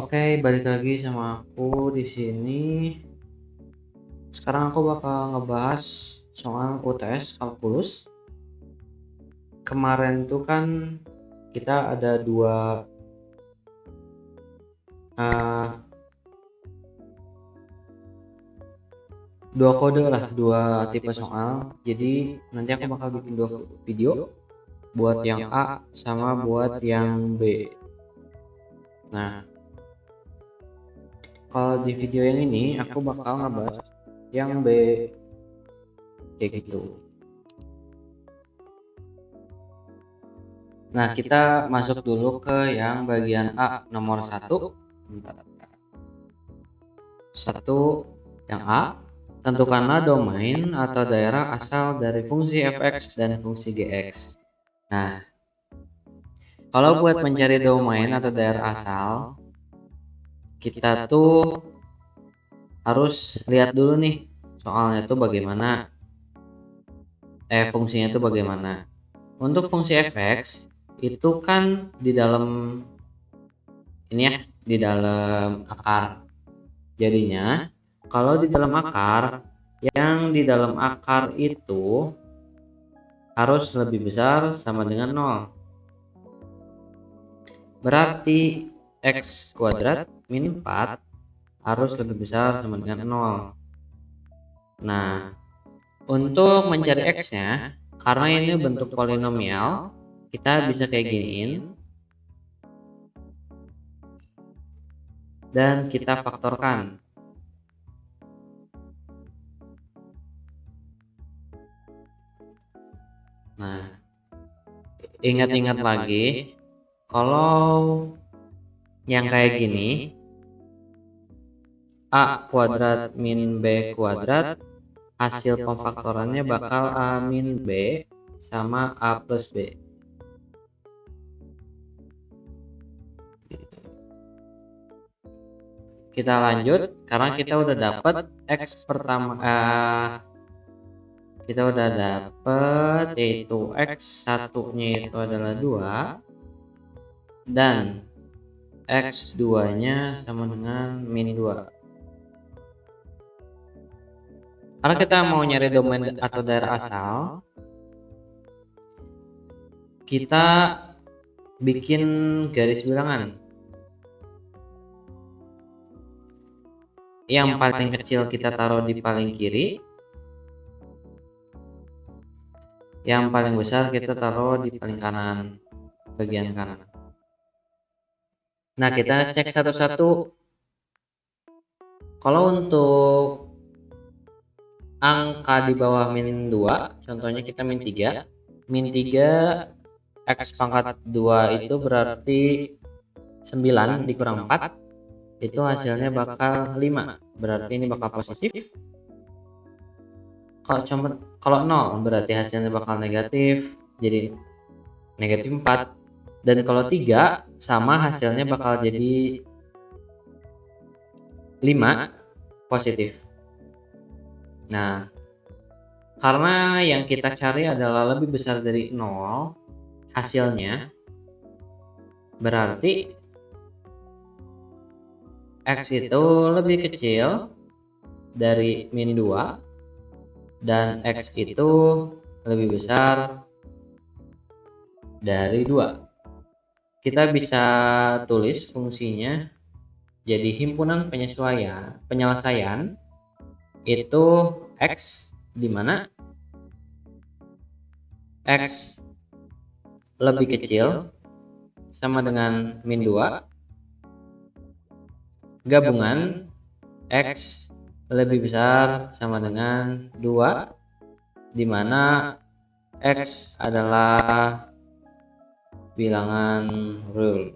Oke, balik lagi sama aku di sini. Sekarang aku bakal ngebahas soal UTS kalkulus. Kemarin tuh kan kita ada eh, dua kode lah, dua tipe soal. Jadi nanti aku bakal bikin dua video buat yang A sama buat yang B. Nah, kalau di video yang ini aku bakal ngebahas yang B kayak gitu. Nah, kita masuk dulu ke yang bagian A nomor 1. Yang A, tentukanlah domain atau daerah asal dari fungsi fx dan fungsi gx. Nah, kalau buat mencari domain atau daerah asal, kita tuh harus lihat dulu nih soalnya tuh bagaimana, fungsinya tuh bagaimana. Untuk fungsi fx itu kan di dalam ini ya, di dalam akar. Jadinya kalau di dalam akar, yang di dalam akar itu harus lebih besar sama dengan 0. Berarti x kuadrat min 4 harus lebih besar sama dengan 0. Nah, untuk mencari x-nya, karena ini bentuk polinomial, kita bisa kayak giniin. Dan kita faktorkan. Nah, ingat-ingat lagi, kalau yang kayak gini, a kuadrat min b kuadrat, hasil pemfaktorannya bakal a min b sama a plus b. Kita lanjut, karena kita udah dapat x pertama, kita udah dapat yaitu x satunya itu adalah 2 dan x 2 nya sama dengan min 2. Karena kita mau nyari domain atau daerah asal, kita bikin garis bilangan. Yang paling kecil kita taruh di paling kiri, yang paling besar kita taruh di paling kanan, bagian kanan. Nah, kita cek satu-satu. Kalau untuk angka di bawah min 2, contohnya kita min 3. Min 3 x pangkat 2 itu berarti 9 dikurang 4. Itu hasilnya bakal 5. Berarti ini bakal positif. Kalau 0 berarti hasilnya bakal negatif, jadi negatif 4. Dan kalau 3 sama hasilnya bakal jadi 5 positif. Nah, karena yang kita cari adalah lebih besar dari 0 hasilnya, berarti x itu lebih kecil dari min 2 dan x itu lebih besar dari 2. Kita bisa tulis fungsinya jadi himpunan penyelesaian itu x, di mana x lebih kecil sama dengan min 2 gabungan x lebih besar sama dengan 2, di mana x adalah bilangan real.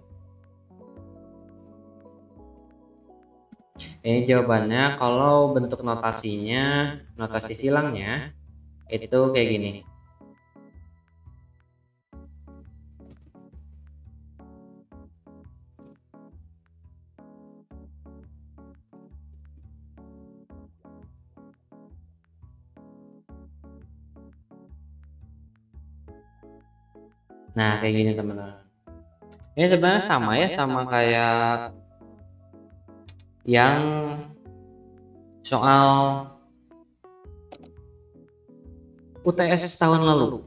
Ini jawabannya. Kalau bentuk notasinya, notasi silangnya itu kayak gini. Nah, kayak gini teman-teman. Ini sebenarnya sama ya, sama kayak yang soal UTS tahun lalu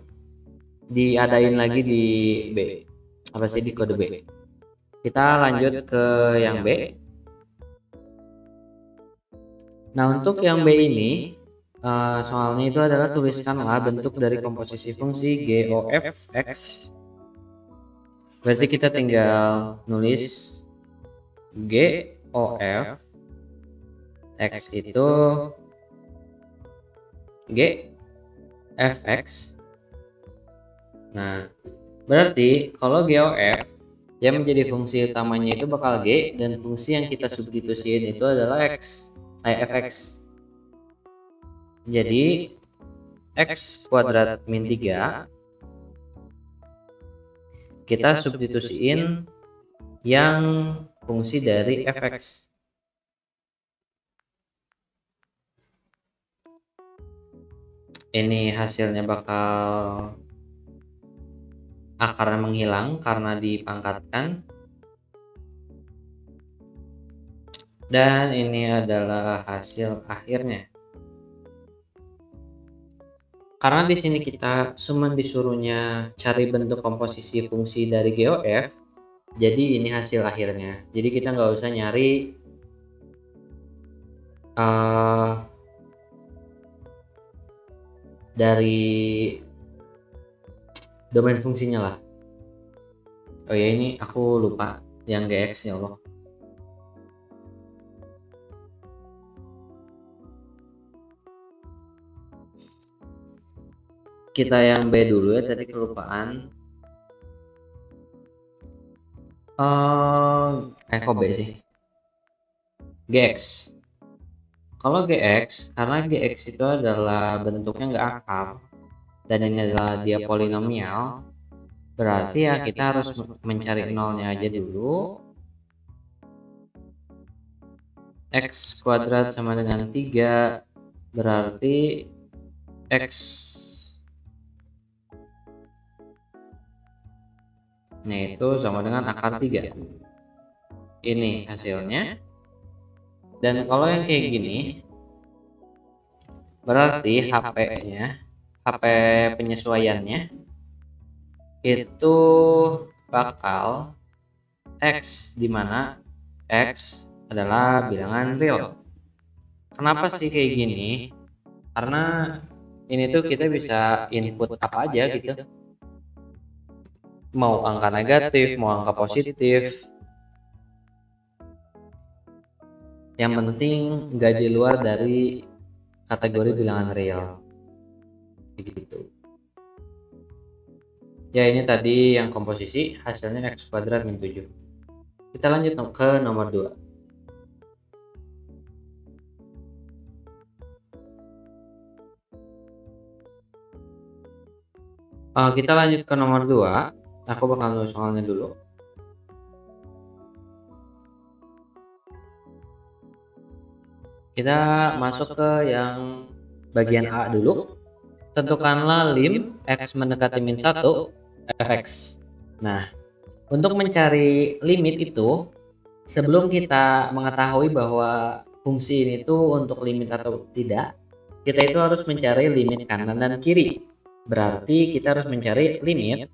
diadain lagi di B, apa sih, di kode B. Kita lanjut ke yang B. Nah, untuk yang B ini soalnya itu adalah tuliskanlah bentuk dari komposisi fungsi GOF X. Berarti kita tinggal nulis GOF X itu G fx. Nah, berarti kalau GOF yang menjadi fungsi utamanya itu bakal G, dan fungsi yang kita substitusiin itu adalah X, fx. Jadi X kuadrat min 3 kita substitusiin yang fungsi dari fx. Ini hasilnya bakal akarnya menghilang karena dipangkatkan. Dan ini adalah hasil akhirnya. Karena di sini kita cuma disuruhnya cari bentuk komposisi fungsi dari GOF, jadi ini hasil akhirnya. Jadi kita nggak usah nyari dari domain fungsinya lah. Oh ya, ini aku lupa yang GX, ya Allah. Kita yang B dulu ya, tadi kelupaan. Kok B sih? GX. Kalau GX, karena GX itu adalah bentuknya nggak akar, dan ini adalah dia polinomial, berarti ya kita harus mencari nolnya aja dulu. X kuadrat sama dengan 3, berarti X nya itu sama dengan akar 3. Ini hasilnya. Dan kalau yang kayak gini, berarti HP penyesuaiannya itu bakal X, dimana X adalah bilangan real. Kenapa sih kayak gini? Karena ini tuh kita bisa input apa aja gitu, mau angka negatif, mau angka positif, yang penting nggak di luar dari kategori bilangan real gitu. Ya, ini tadi yang komposisi, hasilnya X kuadrat min 7. Kita lanjut ke nomor 2. Kita lanjut ke nomor 2. Aku bakal nulis soalnya dulu. Kita masuk ke yang bagian A dulu. Tentukanlah lim X mendekati min 1 fx. Nah, untuk mencari limit itu, sebelum kita mengetahui bahwa fungsi ini tuh untuk limit atau tidak, kita itu harus mencari limit kanan dan kiri. Berarti kita harus mencari limit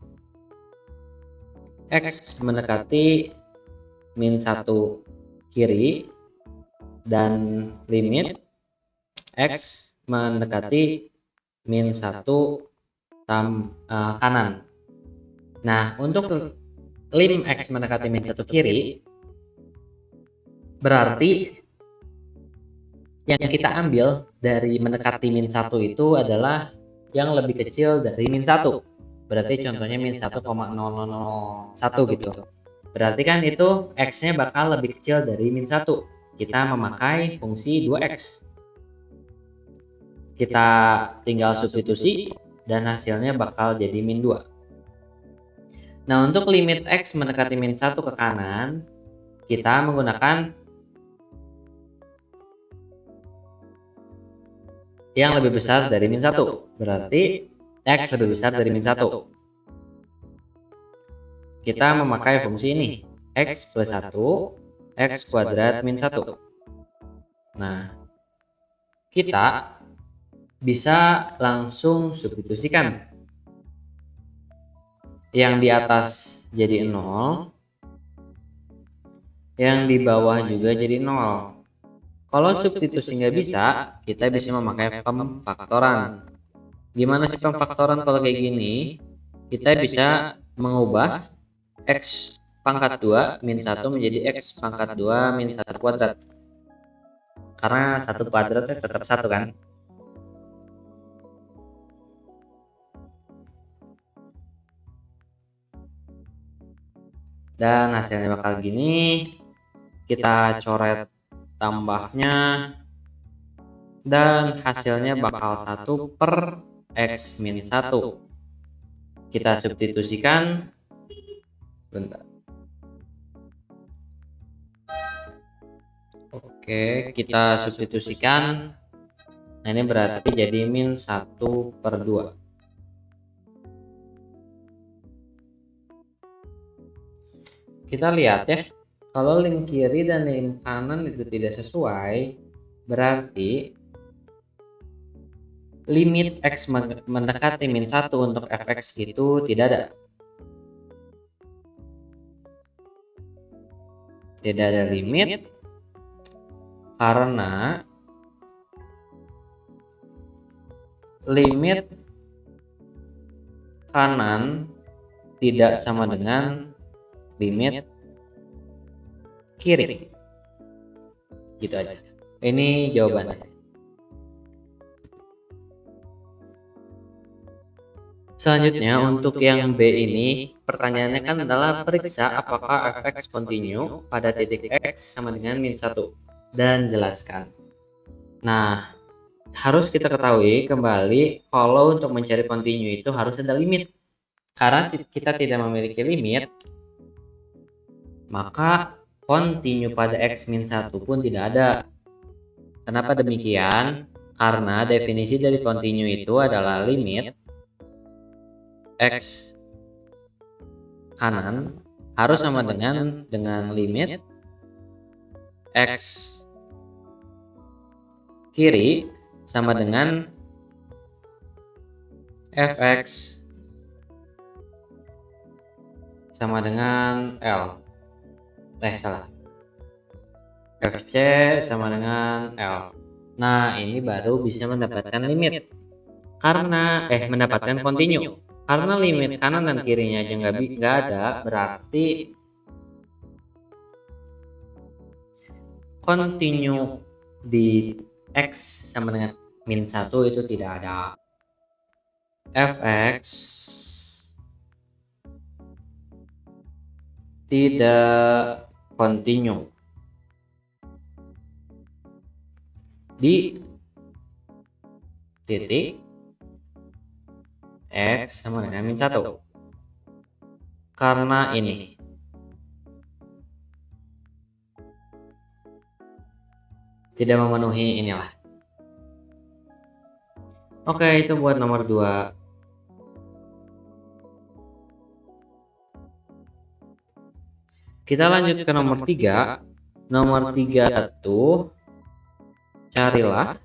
X mendekati min 1 kiri dan limit X mendekati min 1 kanan. Nah, untuk lim X mendekati min 1 kiri, berarti yang kita ambil dari mendekati min 1 itu adalah yang lebih kecil dari min 1. Berarti contohnya min 1,0001 gitu. Berarti kan itu X-nya bakal lebih kecil dari min 1. Kita memakai fungsi 2X. Kita tinggal substitusi dan hasilnya bakal jadi min 2. Nah, untuk limit X mendekati min 1 ke kanan, kita menggunakan yang lebih besar dari min 1. Berarti X lebih besar dari min 1. Kita memakai fungsi ini, X plus 1, X kuadrat min 1. Nah, kita bisa langsung substitusikan. Yang di atas jadi 0, yang di bawah juga jadi 0. Kalau substitusi nggak bisa, kita bisa memakai pemfaktoran. Gimana sih pemfaktoran kalau kayak gini? Kita bisa mengubah X pangkat 2 min 1 menjadi X pangkat 2 min 1 kuadrat. Karena 1 kuadratnya tetap 1 kan? Dan hasilnya bakal gini. Kita coret tambahnya. Dan hasilnya bakal 1 per X min 1. Kita substitusikan. Bentar. Oke, kita substitusikan. Nah, ini berarti jadi min 1 per 2. Kita lihat ya, kalau link kiri dan link kanan itu tidak sesuai, berarti limit X mendekati min 1 untuk fx itu tidak ada. Tidak ada limit karena limit kanan tidak sama dengan limit kiri. Gitu aja. Ini jawabannya. Selanjutnya untuk yang B ini, pertanyaannya kan adalah periksa apakah fx kontinu pada titik x sama dengan min 1 dan jelaskan. Nah, harus kita ketahui kembali kalau untuk mencari kontinu itu harus ada limit. Karena kita tidak memiliki limit, maka kontinu pada x min 1 pun tidak ada. Kenapa demikian? Karena definisi dari kontinu itu adalah limit X kanan harus sama dengan limit X kiri sama dengan fx sama dengan L. Salah. FC sama dengan L. Nah, ini baru bisa mendapatkan limit. Karena mendapatkan kontinu. Karena limit kanan dan kirinya aja nggak ada, berarti kontinu di X sama dengan min 1 itu tidak ada. Fx tidak kontinu di titik X sama dengan min 1 karena ini tidak memenuhi inilah. Oke, itu buat nomor 2. Kita lanjut ke nomor 3. Nomor 3 itu carilah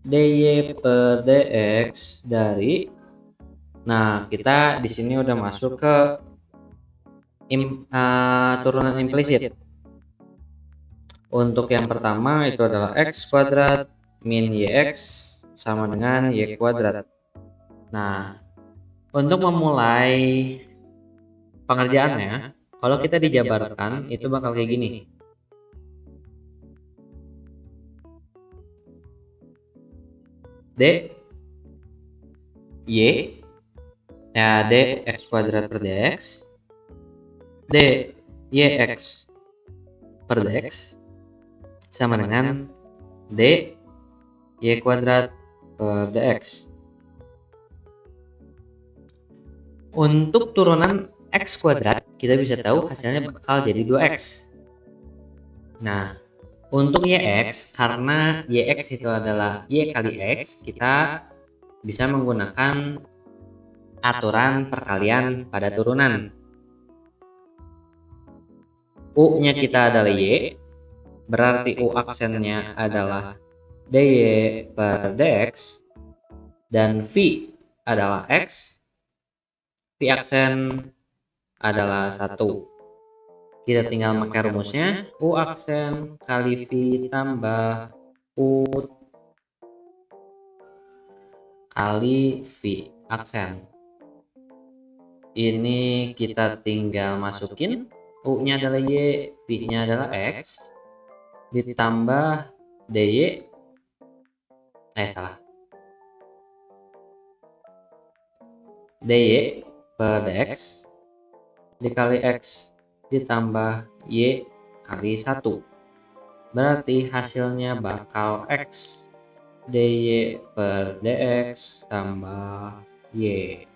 dy per dx dari. Nah, kita di sini udah masuk ke turunan implisit. Untuk yang pertama itu adalah x kuadrat min yx sama dengan y kuadrat. Nah, untuk memulai pengerjaannya, kalau kita dijabarkan itu bakal kayak gini. D y ya dx kuadrat per dx d yx per dx sama dengan d y kuadrat per dx. Untuk turunan x kuadrat kita bisa tahu hasilnya bakal jadi 2x. Nah, untuk yx, karena yx itu adalah y kali x, kita bisa menggunakan aturan perkalian pada turunan. U-nya kita adalah y, berarti U aksennya adalah dy per dx, dan V adalah X, V aksen adalah 1. Kita tinggal pakai rumusnya, U aksen kali V tambah U kali V aksen. Ini kita tinggal masukin, U-nya adalah Y, V-nya adalah X, ditambah dy, dy per dx dikali X ditambah Y kali 1. Berarti hasilnya bakal X dy per dx tambah Y.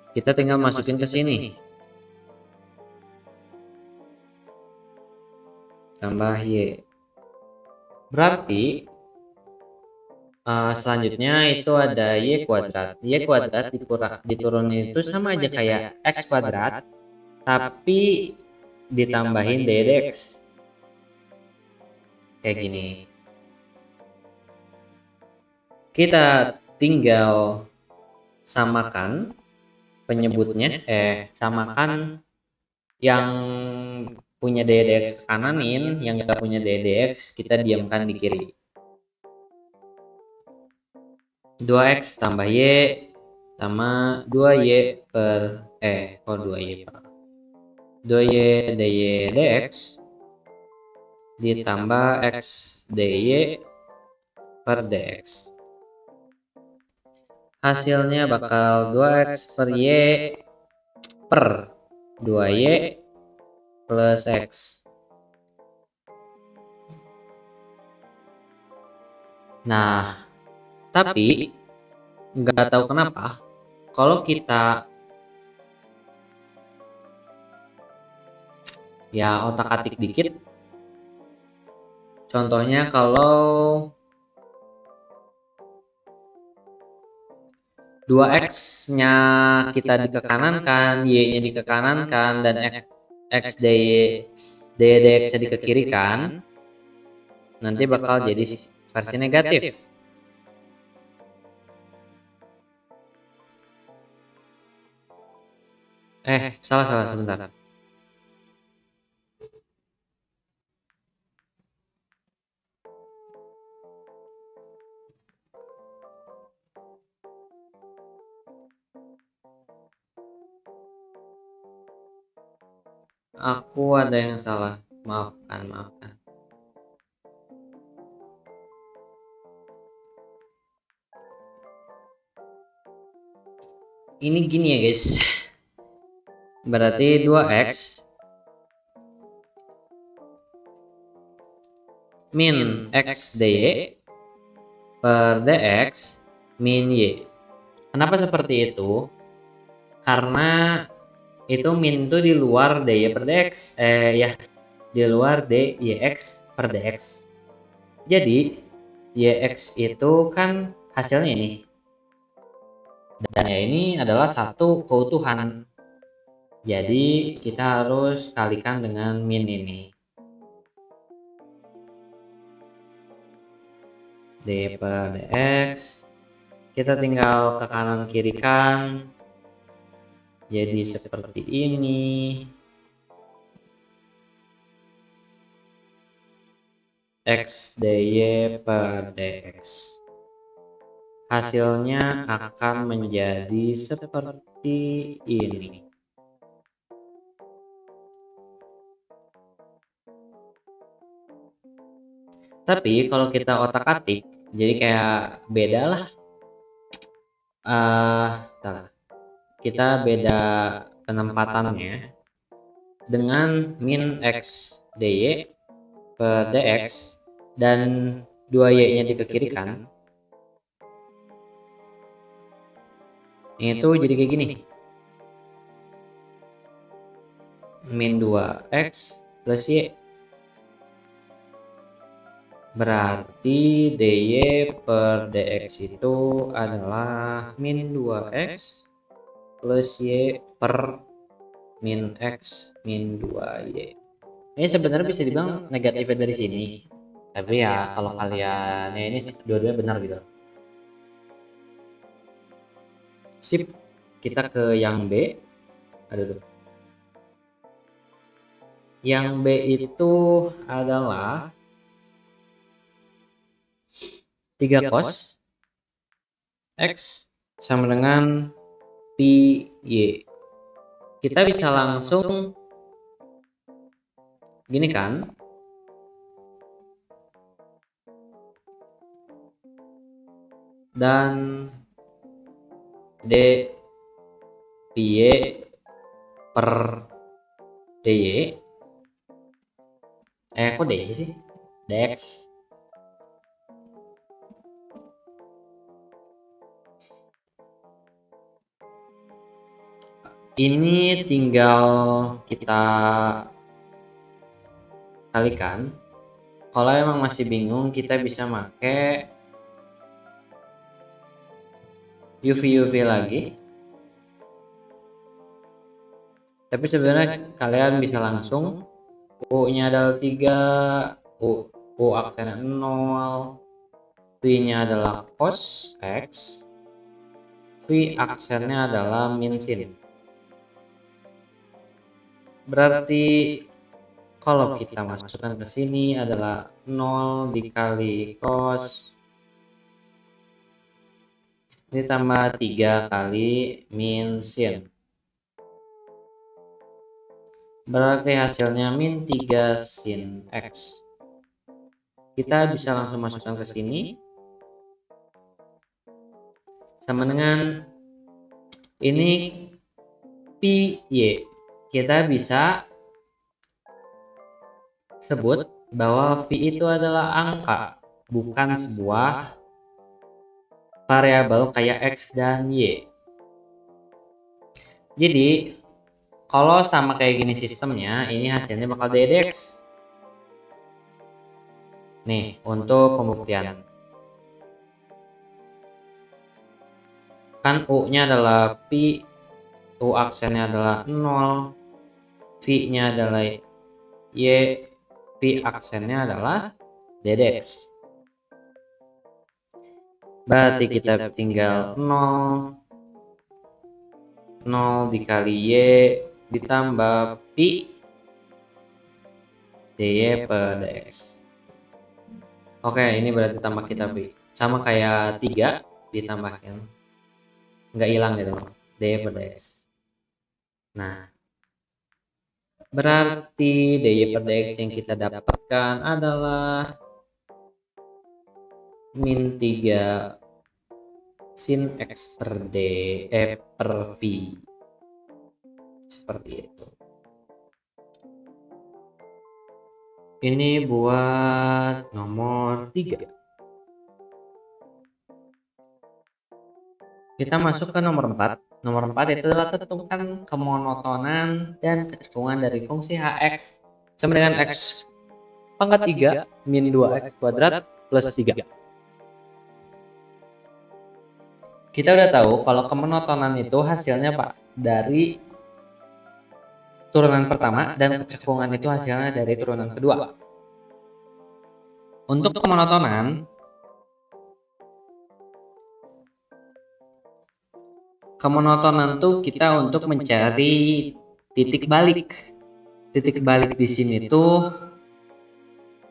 Kita tinggal masukin ke sini. Tambah Y. Berarti selanjutnya itu ada Y kuadrat. Y kuadrat diturunin itu sama aja kayak X kuadrat, tapi ditambahin dy dx. Kayak gini. Kita tinggal samakan penyebutnya, samakan yang punya dy dx kananin, yang nggak punya dy dx kita diamkan di kiri. 2x tambah y sama 2y per 2y 2y dy dx ditambah x dy per dx. Hasilnya bakal 2x per y per 2y plus x. Nah, tapi nggak tahu kenapa kalau kita ya otak-atik dikit, contohnya kalau 2x-nya kita dikekanankan, y-nya dikekanankan, dan x dy dx-nya dikekirikan, nanti bakal jadi versi negatif. Salah sebentar. Aku ada yang salah, maafkan. Ini gini ya guys, berarti 2x min x dy per dx min y. Kenapa seperti itu? Karena itu min itu di luar dy per dx, di luar dyx per dx. Jadi yx itu kan hasilnya ini, dan ya ini adalah satu keutuhan. Jadi kita harus kalikan dengan min ini. D per dx, kita tinggal ke kanan kirikan jadi seperti ini. X dy per dx, hasilnya akan menjadi seperti ini. Tapi kalau kita otak-atik, jadi kayak beda lah. Kita beda penempatannya dengan min x dy per dx dan 2y nya dikekirikan. Itu jadi kayak gini. Min 2x plus y. Berarti dy per dx itu adalah min 2x plus y per min x min 2y. Ini sebenarnya bisa dibilang negatifnya dari sini. Tapi ya kalau kalian ya ini dua-duanya benar gitu. Sip. Kita ke yang B. Aduh. Yang B itu adalah 3 cos X sama dengan pi Y. Kita bisa langsung gini kan, dan d pi Y per dy, kok dy sih, dx. Ini tinggal kita kalikan. Kalau emang masih bingung, kita bisa pakai UV lagi. Tapi sebenarnya kalian bisa langsung U-nya adalah 3, U aksennya 0, V-nya adalah cos X, V aksennya adalah min sin. Berarti kalau kita masukkan ke sini adalah 0 dikali cos ditambah 3 kali min sin. Berarti hasilnya min 3 sin X. Kita bisa langsung masukkan ke sini. Sama dengan ini pi Y. Kita bisa sebut bahwa V itu adalah angka, bukan sebuah variabel kayak X dan Y. Jadi kalau sama kayak gini sistemnya, ini hasilnya bakal ddx. Nih, untuk pembuktian. Kan U-nya adalah pi, U aksennya adalah 0, V-nya adalah Y, V aksennya adalah ddx. Berarti kita tinggal 0 dikali Y ditambah pi dy per dx. Oke, ini berarti tambah kita pi. Sama kayak 3 ditambahin. Nggak hilang gitu, dy per dx. Nah, berarti dy per dx yang kita dapatkan adalah min 3 sin x per d per v. Seperti itu. Ini buat nomor 3. Kita masuk ke nomor 4. Nomor 4 itu adalah tentukan kemonotonan dan kecekungan dari fungsi hx sama dengan x pangkat 3 min 2x kuadrat plus 3. Kita udah tahu kalau kemonotonan itu hasilnya Pak dari turunan pertama dan kecekungan itu hasilnya dari turunan kedua. Untuk kemonotonan tuh kita untuk mencari titik balik. Titik balik di sini tuh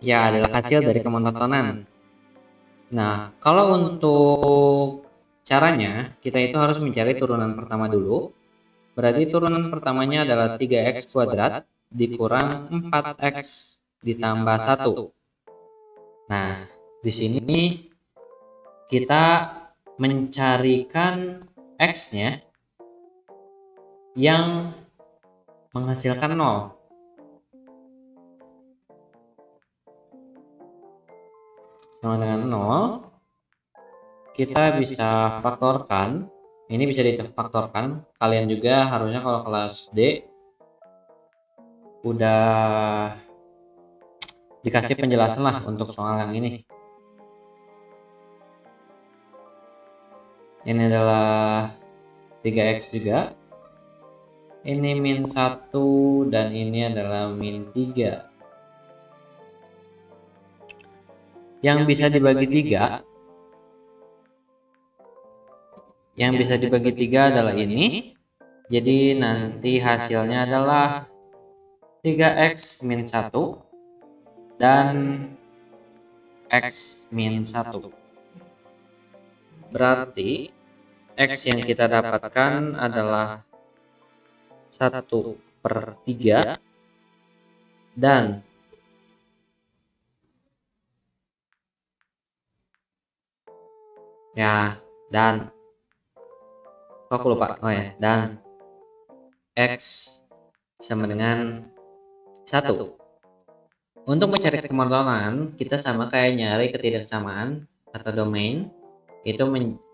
ya adalah hasil dari kemonotonan. Nah, kalau untuk caranya kita itu harus mencari turunan pertama dulu. Berarti turunan pertamanya adalah 3x kuadrat dikurang 4x ditambah 1. Nah, di sini kita mencarikan x-nya yang menghasilkan 0. Sama dengan 0, kita bisa faktorkan. Ini bisa difaktorkan. Kalian juga harusnya kalau kelas D udah dikasih penjelasan lah untuk soal yang ini. Ini adalah 3x juga. Ini min 1 dan ini adalah min 3. yang bisa dibagi tiga. Yang bisa dibagi tiga adalah ini. Jadi nanti hasilnya adalah 3x min 1 dan x min 1. Berarti x yang kita dapatkan adalah 1/3 dan dan aku lupa. Dan x sama dengan 1. Untuk mencari kemonotonan, kita sama kayak nyari ketidaksamaan atau domain, itu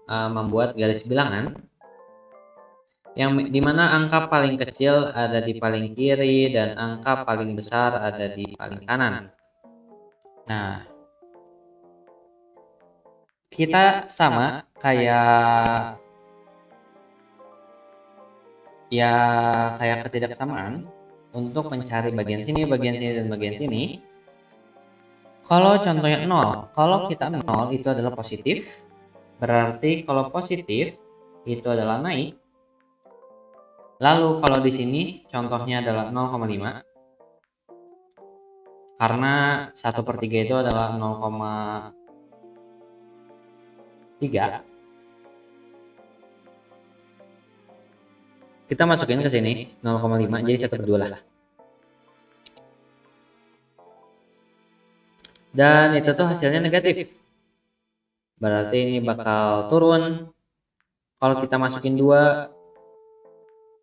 membuat garis bilangan yang dimana angka paling kecil ada di paling kiri dan angka paling besar ada di paling kanan. Nah, kita sama kayak ketidaksamaan untuk mencari bagian sini, dan bagian sini. Kalau contohnya 0, kalau kita 0 itu adalah positif, berarti kalau positif itu adalah naik. Lalu kalau di sini contohnya adalah 0,5, karena 1/3 itu adalah 0,3. Kita masukin ke sini 0,5, jadi 1/2 lah. Dan itu tuh hasilnya negatif. Berarti ini bakal turun. Kalau kita masukin 2,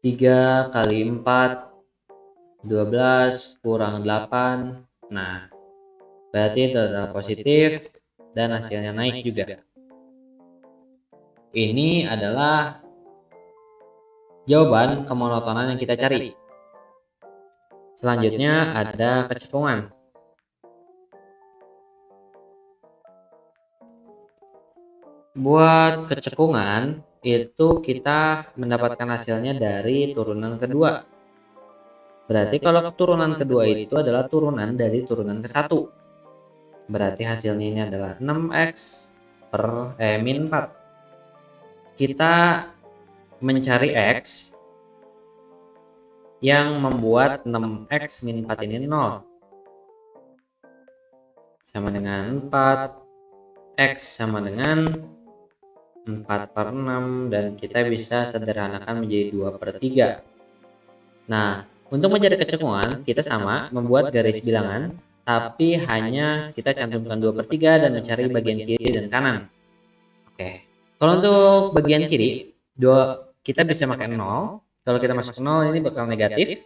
3 kali 4, 12 kurang 8. Nah, berarti itu adalah positif dan hasilnya naik juga. Ini adalah jawaban kemonotonan yang kita cari. Selanjutnya ada kecekungan. Buat kecekungan itu kita mendapatkan hasilnya dari turunan kedua. Berarti kalau turunan kedua itu adalah turunan dari turunan ke-1. Berarti hasilnya ini adalah 6x min 4. Kita mencari x yang membuat 6x min 4 ini 0. Sama dengan 4. X sama dengan 4/6 dan kita bisa sederhanakan menjadi 2/3. Nah, untuk mencari kecekungan kita sama membuat garis bilangan, tapi hanya kita cantumkan 2/3 dan mencari bagian kiri dan kanan. Oke. Kalau untuk bagian kiri, kita bisa pakai 0. Kalau kita masuk 0 ini bakal negatif.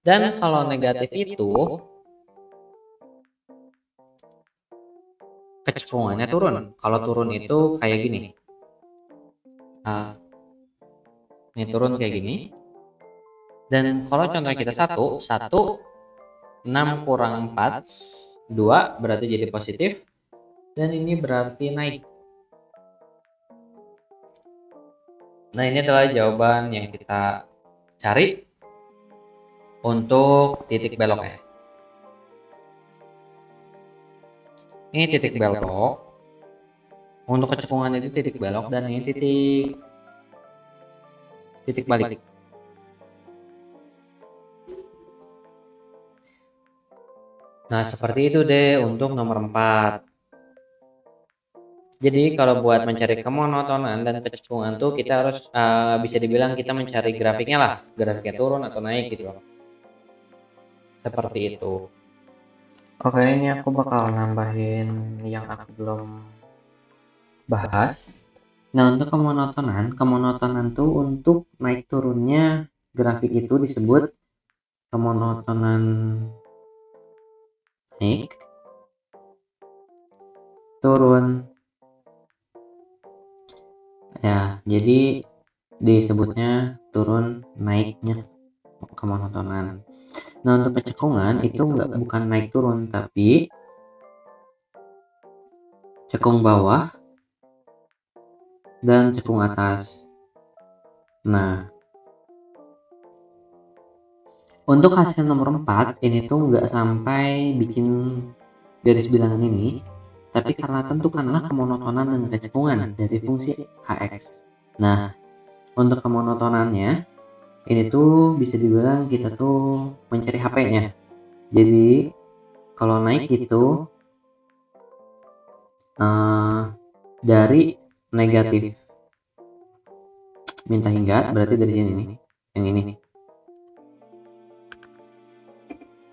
Dan kalau negatif itu kecekungannya turun. Kalau turun itu kayak gini. Ini turun kayak gini. Dan kalau contohnya kita 1, 6 kurang 4, 2 berarti jadi positif. Dan ini berarti naik. Nah, ini adalah jawaban yang kita cari untuk titik belok ya. Ini titik belok. Untuk kecekungan itu titik belok dan ini titik balik. Nah, seperti itu deh untuk nomor 4. Jadi kalau buat mencari kemonotonan dan kecekungan tuh kita harus bisa dibilang kita mencari grafiknya lah, grafiknya turun atau naik gitu loh. Seperti itu. Oke, ini aku bakal nambahin yang aku belum bahas. Nah, untuk kemonotonan tuh untuk naik turunnya grafik itu disebut kemonotonan naik, turun. Ya, jadi disebutnya turun naiknya kemonotonan. Nah, untuk kecekungan itu bukan naik turun tapi cekung bawah dan cekung atas. Nah, untuk hasil nomor 4 ini tuh nggak sampai bikin garis bilangan ini, tapi karena tentukanlah kemonotonan dan kecekungan dari fungsi hx. Nah, untuk kemonotonannya, ini tuh bisa dibilang kita tuh mencari HP-nya. Jadi, kalau naik itu dari negatif minta hingga, berarti dari sini nih, yang ini nih,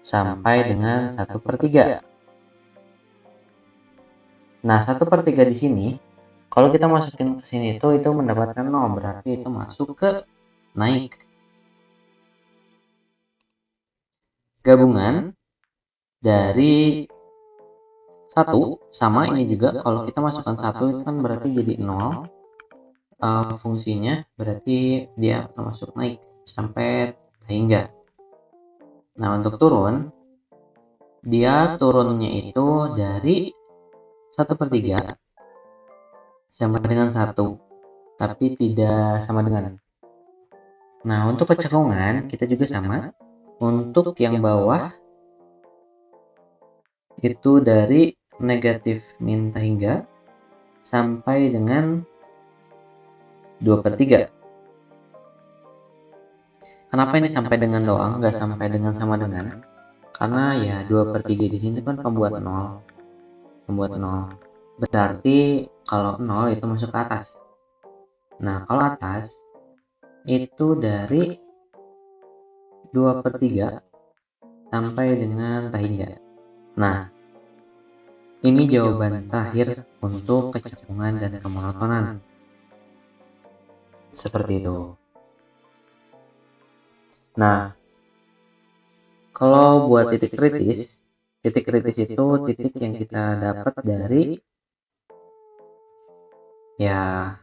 sampai dengan 1/3. Nah, 1/3 di sini, kalau kita masukin ke sini itu mendapatkan 0, berarti itu masuk ke naik. Gabungan dari 1 sama ini juga, kalau kita masukkan 1 itu kan berarti jadi 0. Fungsinya berarti dia akan masuk naik sampai hingga. Nah, untuk turun, dia turunnya itu dari 1/3 sama dengan 1, tapi tidak sama dengan. Nah, untuk kecekungan kita juga sama. Untuk yang bawah itu dari negatif minta hingga sampai dengan 2/3. Kenapa ini sampai dengan doang, nggak sampai dengan sama dengan? Karena ya 2/3 di sini kan pembuat 0. Berarti kalau 0 itu masuk ke atas. Nah, kalau atas itu dari 2/3 sampai dengan tak hingga. Nah, ini jawaban terakhir untuk kecekungan dan kemonotonan. Seperti itu. Nah, kalau buat titik kritis itu titik yang kita dapat dari ya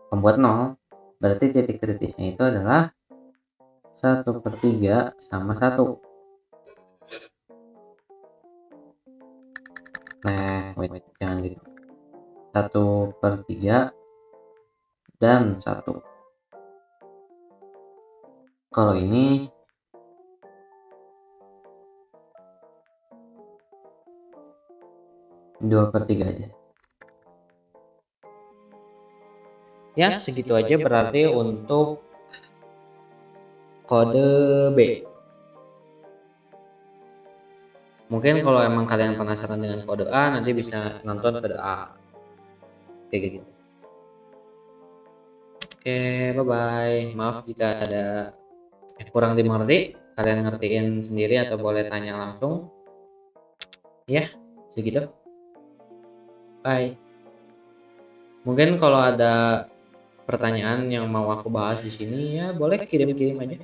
pembuat 0. Berarti titik kritisnya itu adalah 1/3 sama 1. Wait, jangan gitu. 1/3 dan 1. Kalau ini dua per tiga aja. Ya, segitu aja berarti untuk kode B. Mungkin kalau emang kalian penasaran dengan kode A, nanti bisa nonton kode A. Kayak gitu. Oke, bye-bye. Maaf jika ada yang kurang dimengerti. Kalian ngertiin sendiri atau boleh tanya langsung. Ya, segitu. Bye. Mungkin kalau ada pertanyaan yang mau aku bahas di sini, ya boleh kirim-kirim aja.